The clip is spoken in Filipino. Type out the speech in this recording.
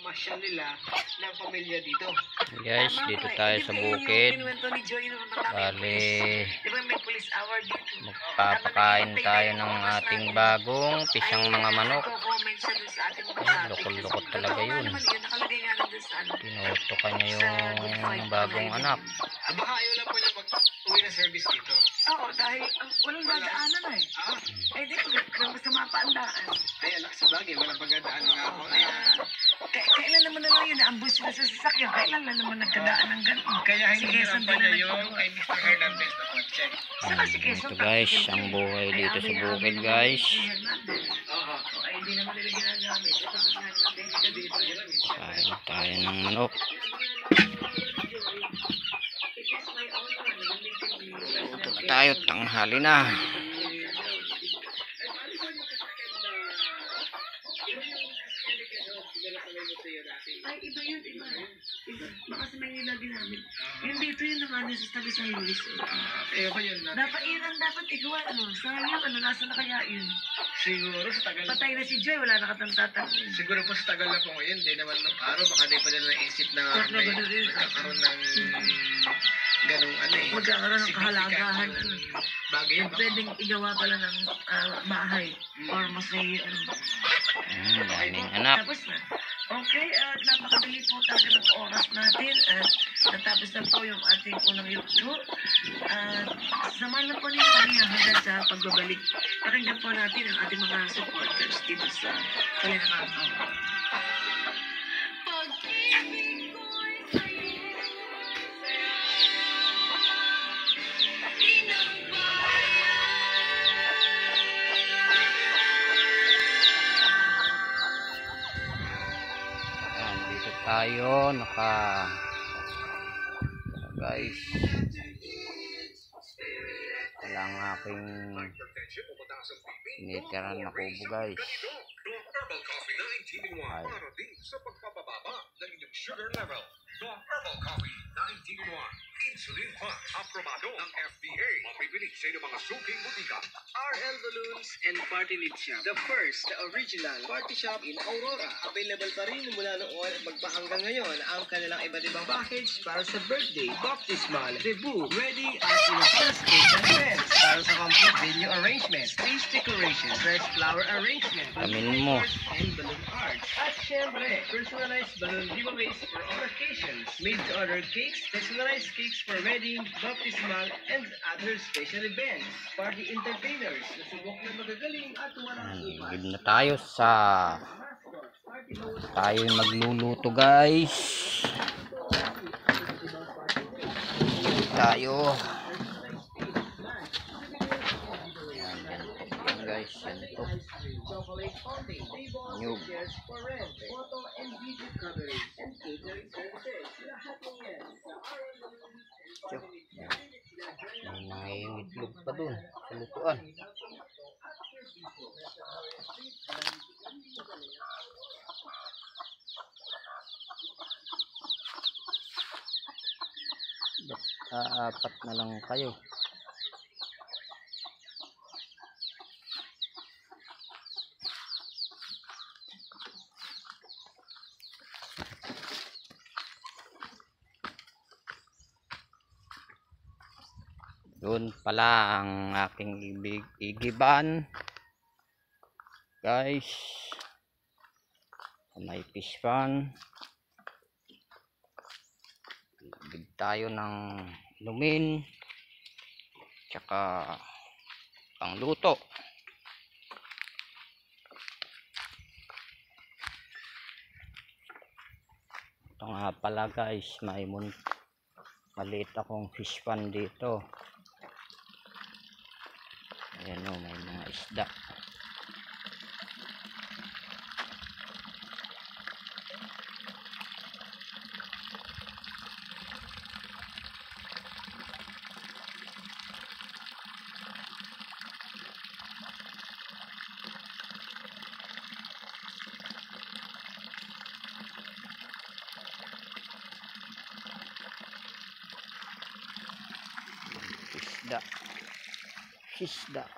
pamamasyal nila ng pamilya dito. Guys, dito tayo sa bukid. Bali, magpapakain tayo ng ating bagong pisang mga manok. Lukot-lukot talaga yun. Tinutukan niya yung bagong anak. Baka ayaw lang po niya mag-uwi na service dito. Oo, dahil walang dadaanan eh. Eh, di ko gusto mapaandaan. Ay, anak, sa bagay, walang pagdadaan nga ako. Kailan naman na lang yun, naambus sila sa sasakyan. Kailan lang naman nagkadaan ng ganun. Kaya hindi pa niya yung kay Mr. Hernandez na kotse. Saka si Quezon. Ito guys, ang buhay dito sa bukid guys. Oo. Ay, hindi naman nila ginagamit. Kain tayo ng manok. Luto na tayo, tanghali na. Ay, iba yun, iba. Baka sa Maynila ginamit. Yung dito yun naman sa tabi San Luis. Ayoko yun na. Dapat yun ang dapat ikaw, sayang, nasa na kaya yun? Siguro sa tagal. Patay na si Joy, wala na katantatang. Siguro po sa tagal na po ngayon, di naman ng araw, baka di pa nila naisip na may magkakaroon ng ganong ano eh. Magkakaroon ng kahalagahan. Bagay yun. Pwedeng igawa pala ng bahay. Or mas may Daming anak. Tapos na. Okay, at napakabili po talaga ng oras natin. At natapos na po yung ating unang yukto. At samahan na po niyo kami hanggang sa pagbabalik. Pakinggan po natin ang ating mga supporters dito sa Kalinangan. Tayo guys, wala ang aking tinitiran na kubo guys. Herbal Coffee 19-in-1 para din sa pagpapababa ng inyong sugar level. The Herbal Coffee 19-in-1 Insulin Plus, aprobado ng FDA. Mapibili sa inyong mga suking butika. RL Balloons and Party Knit Shop. The first, the original party shop in Aurora. Available pa rin mula noon at magpahanggang ngayon ang kanilang iba't ibang package para sa birthday, baptismal, debut, wedding, at Filipino cake and events. Para sa complete venue arrangement, stage decoration, fresh flower arrangement, Amin mo. and balloon arts. At syempre, personalized balloon giveaways for all occasions. Made-to-order cakes, personalized cakes for wedding, baptismal, and other special events. Party entertainers, nasubok na magagaling at walang iba. Gib na tayo sa magluluto guys. Tayo. Yan guys, yan to. Chocolate fountain, table, Nyug. chairs for rent, photo and video coverage, and catering services. Lahat ng yan sa RL Balloons and Party Knit Shop. May nangingitlog pa dun sa lutuan. Apat na lang kayo. Doon pala ang aking igiban guys, may fish pan. Ibig tayo ng inumin tsaka pangluto. Ito nga pala guys, maliit akong fish pan dito. Ayan o, may mga isda. Isda.